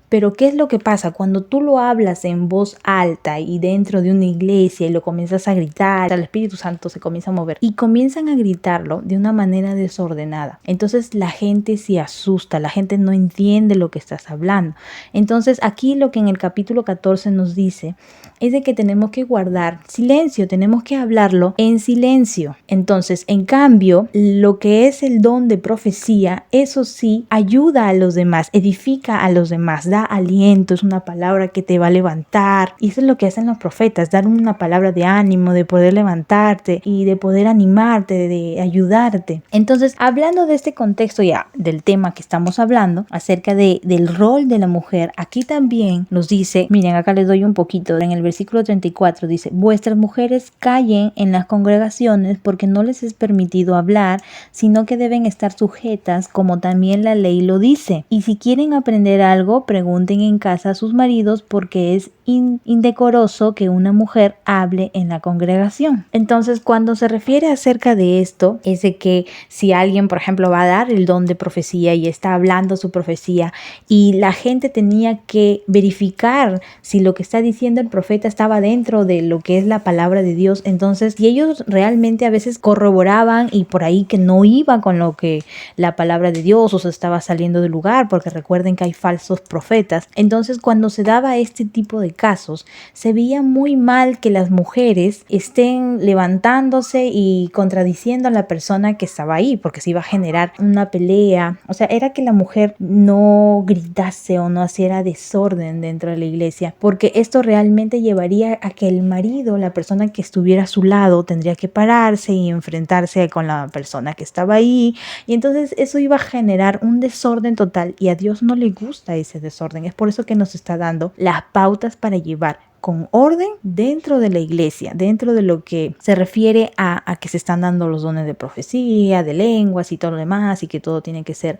Speaker 1: Pero ¿qué es lo que pasa? Cuando tú lo hablas en voz alta y dentro de una iglesia y lo comienzas a gritar, el Espíritu Santo se comienza a mover y comienzan a gritarlo de una manera desordenada. Entonces la gente se asusta, la gente no entiende lo que estás hablando. Entonces aquí lo que en el capítulo 14 nos dice es de que tenemos que guardar silencio, tenemos que hablarlo en silencio. Entonces, en cambio, lo que es el don de profecía, eso sí, ayuda a los demás, edifica a los demás, da aliento, es una palabra que te va a levantar. Y eso es lo que hacen los profetas, dar una palabra de ánimo, de poder levantarte y de poder animarte, de ayudarte. Entonces, hablando de este contexto ya, del tema que estamos hablando, acerca del rol de la mujer, aquí también nos dice, miren, acá les doy un poquito, en el versículo 34 dice: vuestras mujeres callen en las congregaciones, porque no les es permitido hablar, sino que deben estar sujetas, como también la ley lo dice. Y si quieren aprender algo, pregunten en casa a sus maridos, porque es indecoroso que una mujer hable en la congregación. Entonces, cuando se refiere acerca de esto, es de que si alguien, por ejemplo, va a dar el don de profecía y está hablando su profecía, y la gente tenía que verificar si lo que está diciendo el profeta estaba dentro de lo que es la palabra de Dios. Entonces, si ellos realmente a veces corroboraban y por ahí que no iba con lo que la palabra de Dios, o se estaba saliendo del lugar, porque recuerden que hay falsos profetas. Entonces, cuando se daba este tipo de casos, se veía muy mal que las mujeres estén levantándose y contradiciendo a la persona que estaba ahí, porque se iba a generar una pelea. O sea, era que la mujer no gritase o no hiciera desorden dentro de la iglesia, porque esto realmente llevaría a que el marido, la persona que estuviera a su lado, tendría que pararse y enfrentarse con la persona que estaba ahí, y entonces eso iba a generar un desorden total, y a Dios no le gusta ese desorden. Es por eso que nos está dando las pautas para llevar con orden dentro de la iglesia, dentro de lo que se refiere a que se están dando los dones de profecía, de lenguas y todo lo demás, y que todo tiene que ser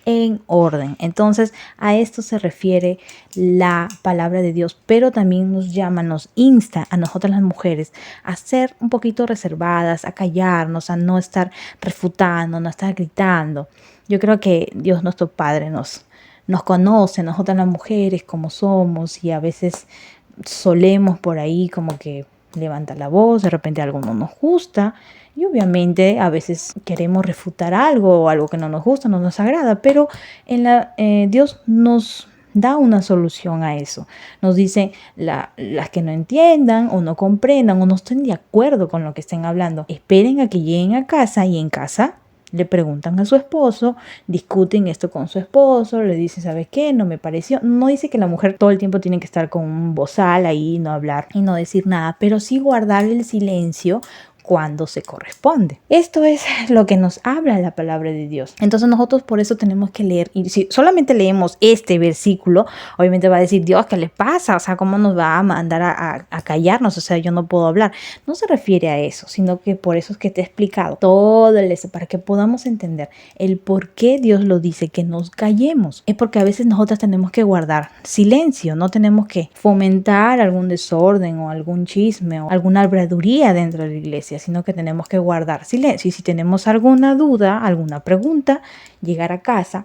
Speaker 1: en orden. Entonces, a esto se refiere la palabra de Dios, pero también nos llama, nos insta a nosotras las mujeres a ser un poquito reservadas, a callarnos, a no estar refutando, no estar gritando. Yo creo que Dios nuestro Padre nos conoce, nosotras las mujeres como somos, y a veces solemos por ahí como que levantar la voz, de repente algo no nos gusta, y obviamente a veces queremos refutar algo o algo que no nos gusta, no nos agrada, pero Dios nos da una solución a eso. Nos dice las que no entiendan o no comprendan o no estén de acuerdo con lo que estén hablando, esperen a que lleguen a casa, y en casa le preguntan a su esposo, discuten esto con su esposo, le dicen, ¿sabes qué? No me pareció. No dice que la mujer todo el tiempo tiene que estar con un bozal ahí, no hablar y no decir nada, pero sí guardar el silencio cuando se corresponde. Esto es lo que nos habla la palabra de Dios. Entonces nosotros por eso tenemos que leer, y si solamente leemos este versículo, obviamente va a decir, Dios, ¿qué le pasa? O sea, ¿cómo nos va a mandar a callarnos? O sea, yo no puedo hablar. No se refiere a eso, sino que por eso es que te he explicado todo eso, para que podamos entender el por qué Dios lo dice, que nos callemos. Es porque a veces nosotras tenemos que guardar silencio, no tenemos que fomentar algún desorden o algún chisme o alguna habladuría dentro de la iglesia, sino que tenemos que guardar silencio. Y si tenemos alguna duda, alguna pregunta, llegar a casa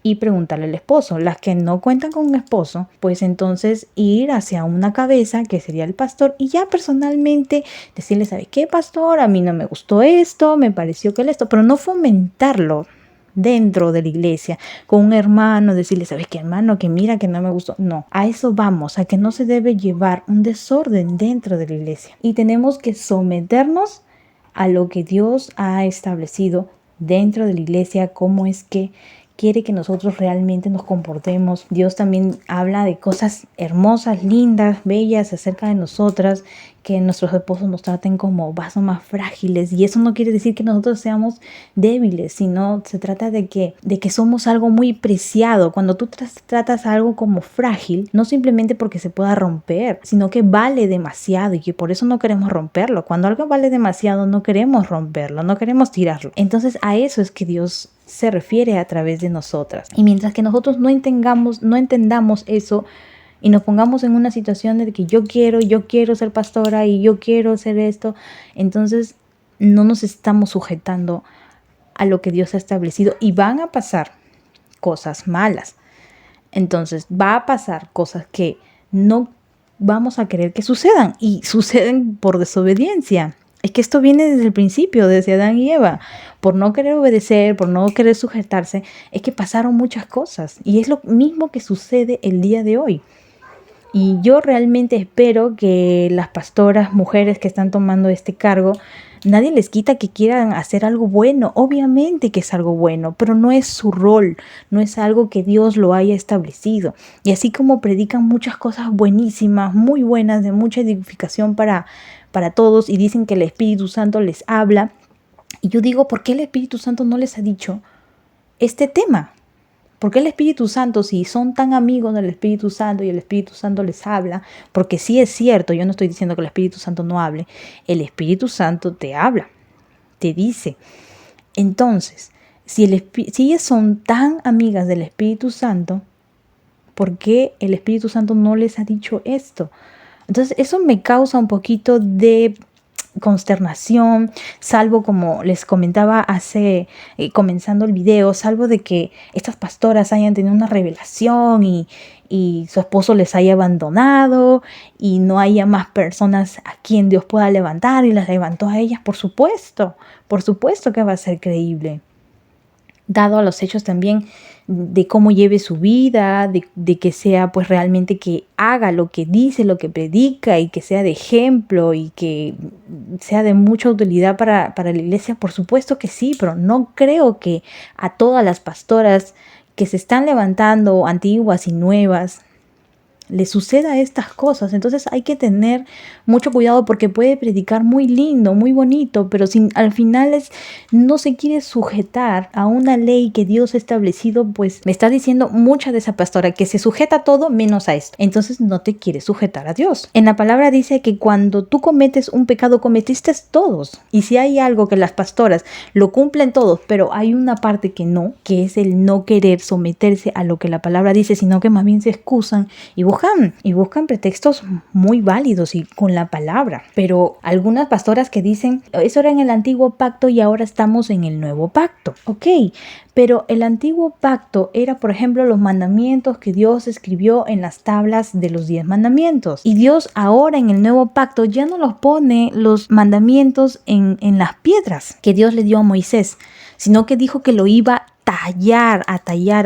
Speaker 1: y preguntarle al esposo. Las que no cuentan con un esposo, pues entonces ir hacia una cabeza que sería el pastor y ya personalmente decirle, ¿sabe qué, pastor? A mí no me gustó esto, me pareció que esto, pero no fomentarlo dentro de la iglesia, con un hermano, decirle, ¿sabes qué, hermano? Que mira que no me gustó. No, a eso vamos, a que no se debe llevar un desorden dentro de la iglesia. Y tenemos que someternos a lo que Dios ha establecido dentro de la iglesia, cómo es que quiere que nosotros realmente nos comportemos. Dios también habla de cosas hermosas, lindas, bellas acerca de nosotras, que nuestros esposos nos traten como vasos más frágiles, y eso no quiere decir que nosotros seamos débiles, sino se trata de que somos algo muy preciado. Cuando tú tratas algo como frágil, no simplemente porque se pueda romper, sino que vale demasiado y que por eso no queremos romperlo. Cuando algo vale demasiado, no queremos romperlo, no queremos tirarlo. Entonces a eso es que Dios se refiere a través de nosotras. Y mientras que nosotros no entendamos eso y nos pongamos en una situación de que yo quiero ser pastora y yo quiero hacer esto, entonces no nos estamos sujetando a lo que Dios ha establecido y van a pasar cosas malas. Entonces va a pasar cosas que no vamos a querer que sucedan y suceden por desobediencia. Es que esto viene desde el principio, desde Adán y Eva. Por no querer obedecer, por no querer sujetarse, es que pasaron muchas cosas. Y es lo mismo que sucede el día de hoy. Y yo realmente espero que las pastoras, mujeres que están tomando este cargo, nadie les quita que quieran hacer algo bueno. Obviamente que es algo bueno, pero no es su rol, no es algo que Dios lo haya establecido. Y así como predican muchas cosas buenísimas, muy buenas, de mucha edificación para todos, y dicen que el Espíritu Santo les habla, y yo digo, ¿por qué el Espíritu Santo no les ha dicho este tema? ¿Por qué el Espíritu Santo, si son tan amigos del Espíritu Santo y el Espíritu Santo les habla? Porque sí es cierto, yo no estoy diciendo que el Espíritu Santo no hable, el Espíritu Santo te habla, te dice. Entonces, si ellas son tan amigas del Espíritu Santo, ¿por qué el Espíritu Santo no les ha dicho esto? Entonces eso me causa un poquito de consternación, salvo, como les comentaba comenzando el video, salvo de que estas pastoras hayan tenido una revelación y su esposo les haya abandonado y no haya más personas a quien Dios pueda levantar y las levantó a ellas. Por supuesto que va a ser creíble, dado a los hechos también de cómo lleve su vida, de que sea pues realmente que haga lo que dice, lo que predica, y que sea de ejemplo y que sea de mucha utilidad para la iglesia. Por supuesto que sí, pero no creo que a todas las pastoras que se están levantando, antiguas y nuevas, le suceda estas cosas. Entonces hay que tener mucho cuidado, porque puede predicar muy lindo, muy bonito, pero si al final no se quiere sujetar a una ley que Dios ha establecido, pues me está diciendo mucha de esa pastora que se sujeta a todo menos a esto. Entonces no te quieres sujetar a Dios. En la palabra dice que cuando tú cometes un pecado, cometiste todos. Y si hay algo que las pastoras lo cumplen todos, pero hay una parte que no, que es el no querer someterse a lo que la palabra dice, sino que más bien se excusan y buscan pretextos muy válidos y con la palabra. Pero algunas pastoras que dicen, eso era en el antiguo pacto y ahora estamos en el nuevo pacto. Ok, pero el antiguo pacto era, por ejemplo, los mandamientos que Dios escribió en las tablas de los 10 mandamientos. Y Dios ahora en el nuevo pacto ya no los pone los mandamientos en las piedras que Dios le dio a Moisés, sino que dijo que lo iba a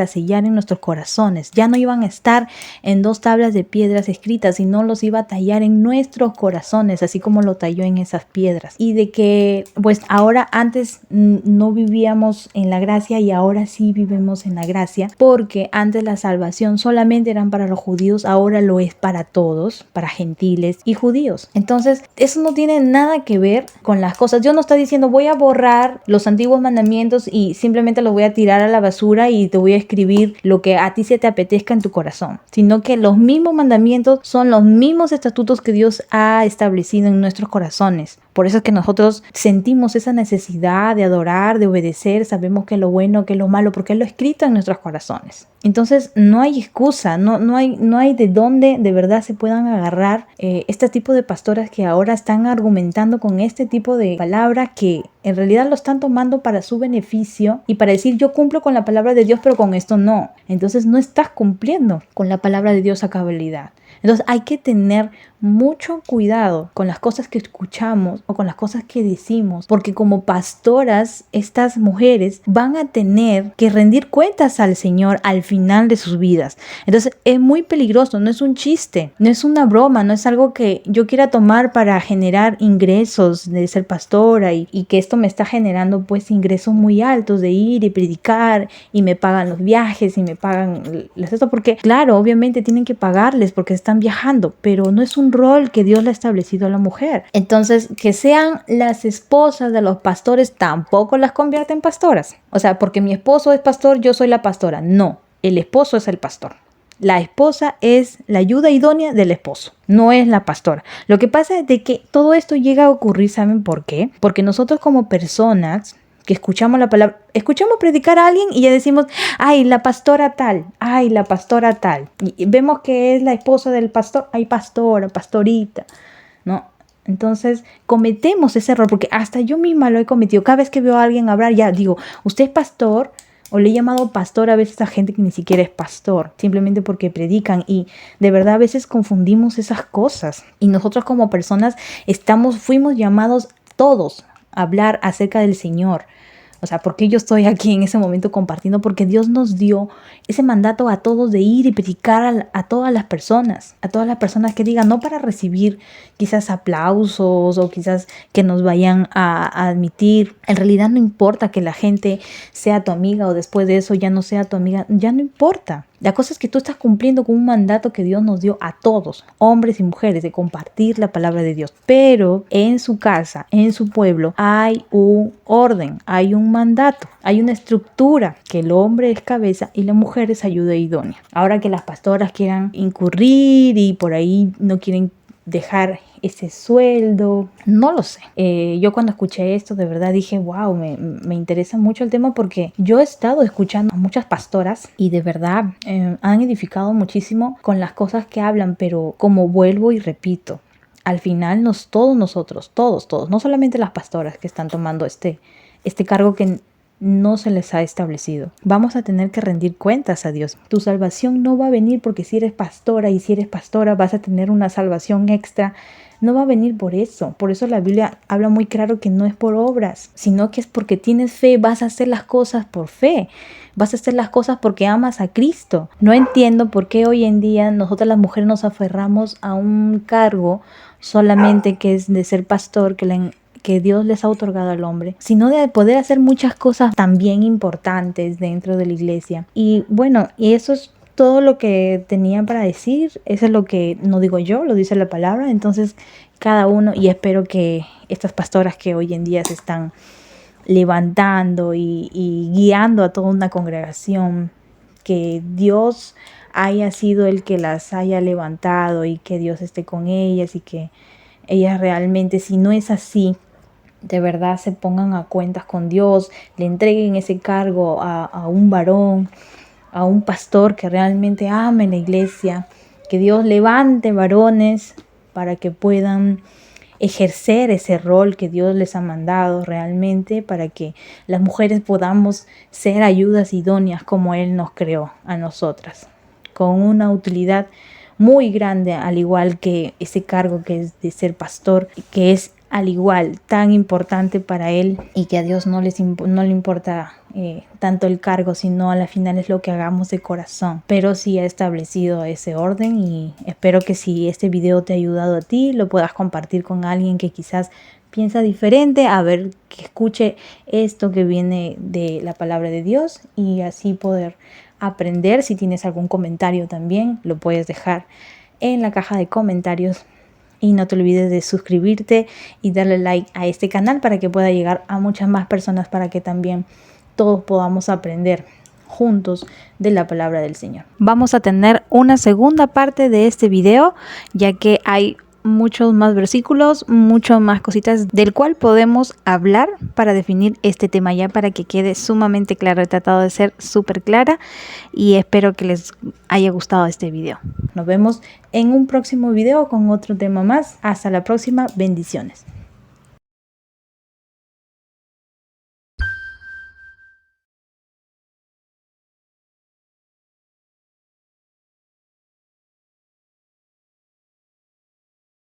Speaker 1: sellar en nuestros corazones. Ya no iban a estar en 2 tablas de piedras escritas, sino los iba a tallar en nuestros corazones, así como lo talló en esas piedras. Y de que pues ahora, antes no vivíamos en la gracia y ahora sí vivimos en la gracia, porque antes la salvación solamente eran para los judíos, ahora lo es para todos, para gentiles y judíos. Entonces eso no tiene nada que ver con las cosas. Dios no está diciendo, voy a borrar los antiguos mandamientos y simplemente los voy a tirar a la basura y te voy a escribir lo que a ti se te apetezca en tu corazón, sino que los mismos mandamientos son los mismos estatutos que Dios ha establecido en nuestros corazones. Por eso es que nosotros sentimos esa necesidad de adorar, de obedecer, sabemos que es lo bueno, que es lo malo, porque Él lo ha escrito en nuestros corazones. Entonces no hay excusa, no hay de dónde de verdad se puedan agarrar este tipo de pastoras que ahora están argumentando con este tipo de palabras que en realidad lo están tomando para su beneficio y para decir yo cumplo con la palabra de Dios pero con esto no. Entonces no estás cumpliendo con la palabra de Dios a cabalidad. Entonces hay que tener mucho cuidado con las cosas que escuchamos o con las cosas que decimos, porque como pastoras, estas mujeres van a tener que rendir cuentas al Señor al final de sus vidas. Entonces es muy peligroso, no es un chiste, no es una broma, no es algo que yo quiera tomar para generar ingresos de ser pastora y que esto me está generando pues ingresos muy altos de ir y predicar y me pagan los viajes y me pagan esto, porque claro, obviamente tienen que pagarles porque están viajando, pero no es un rol que Dios le ha establecido a la mujer. Entonces, que sean las esposas de los pastores tampoco las convierte en pastoras. O sea, porque mi esposo es pastor, yo soy la pastora. No, el esposo es el pastor. La esposa es la ayuda idónea del esposo, no es la pastora. Lo que pasa es de que todo esto llega a ocurrir, ¿saben por qué? Porque nosotros como personas que escuchamos la palabra, escuchamos predicar a alguien y ya decimos, ay, la pastora tal, ay, la pastora tal. Y vemos que es la esposa del pastor, ay, pastora, pastorita, ¿no? Entonces cometemos ese error, porque hasta yo misma lo he cometido. Cada vez que veo a alguien hablar, ya digo, ¿usted es pastor? O le he llamado pastor a veces a gente que ni siquiera es pastor, simplemente porque predican. Y de verdad a veces confundimos esas cosas. Y nosotros como personas fuimos llamados todos a hablar acerca del Señor. O sea, ¿por qué yo estoy aquí en ese momento compartiendo? Porque Dios nos dio ese mandato a todos de ir y predicar a todas las personas que digan, no para recibir quizás aplausos o quizás que nos vayan a admitir. En realidad no importa que la gente sea tu amiga o después de eso ya no sea tu amiga, ya no importa. La cosa es que tú estás cumpliendo con un mandato que Dios nos dio a todos, hombres y mujeres, de compartir la palabra de Dios. Pero en su casa, en su pueblo, hay un orden, hay un mandato, hay una estructura, que el hombre es cabeza y la mujer es ayuda idónea. Ahora que las pastoras quieran incurrir y por ahí no quieren dejar ese sueldo, no lo sé. Yo cuando escuché esto de verdad dije, wow, me interesa mucho el tema, porque yo he estado escuchando a muchas pastoras y de verdad han edificado muchísimo con las cosas que hablan, pero como vuelvo y repito, al final todos nosotros, todos, no solamente las pastoras que están tomando este cargo que no se les ha establecido. Vamos a tener que rendir cuentas a Dios. Tu salvación no va a venir porque si eres pastora y si eres pastora vas a tener una salvación extra. No va a venir por eso. Por eso la Biblia habla muy claro que no es por obras, sino que es porque tienes fe, vas a hacer las cosas por fe. Vas a hacer las cosas porque amas a Cristo. No entiendo por qué hoy en día nosotras las mujeres nos aferramos a un cargo solamente que es de ser pastor, que Dios les ha otorgado al hombre, sino de poder hacer muchas cosas también importantes dentro de la iglesia. Y bueno, y eso es todo lo que tenía para decir. Eso es lo que no digo yo, lo dice la palabra. Entonces cada uno, y espero que estas pastoras que hoy en día se están levantando y guiando a toda una congregación, que Dios haya sido el que las haya levantado y que Dios esté con ellas y que ellas realmente, si no es así, de verdad se pongan a cuentas con Dios, le entreguen ese cargo a un varón, a un pastor que realmente ame la iglesia, que Dios levante varones para que puedan ejercer ese rol que Dios les ha mandado realmente, para que las mujeres podamos ser ayudas idóneas como Él nos creó a nosotras, con una utilidad muy grande, al igual que ese cargo que es de ser pastor, que es al igual tan importante para Él, y que a Dios no le importa tanto el cargo, sino a la final es lo que hagamos de corazón. Pero sí ha establecido ese orden, y espero que si este video te ha ayudado a ti, lo puedas compartir con alguien que quizás piensa diferente, a ver, que escuche esto que viene de la palabra de Dios, y así poder aprender. Si tienes algún comentario también lo puedes dejar en la caja de comentarios. Y no te olvides de suscribirte y darle like a este canal para que pueda llegar a muchas más personas, para que también todos podamos aprender juntos de la palabra del Señor. Vamos a tener una segunda parte de este video, ya que hay muchos más versículos, muchas más cositas del cual podemos hablar para definir este tema ya, para que quede sumamente claro. He tratado de ser súper clara y espero que les haya gustado este video. Nos vemos en un próximo video con otro tema más. Hasta la próxima. Bendiciones.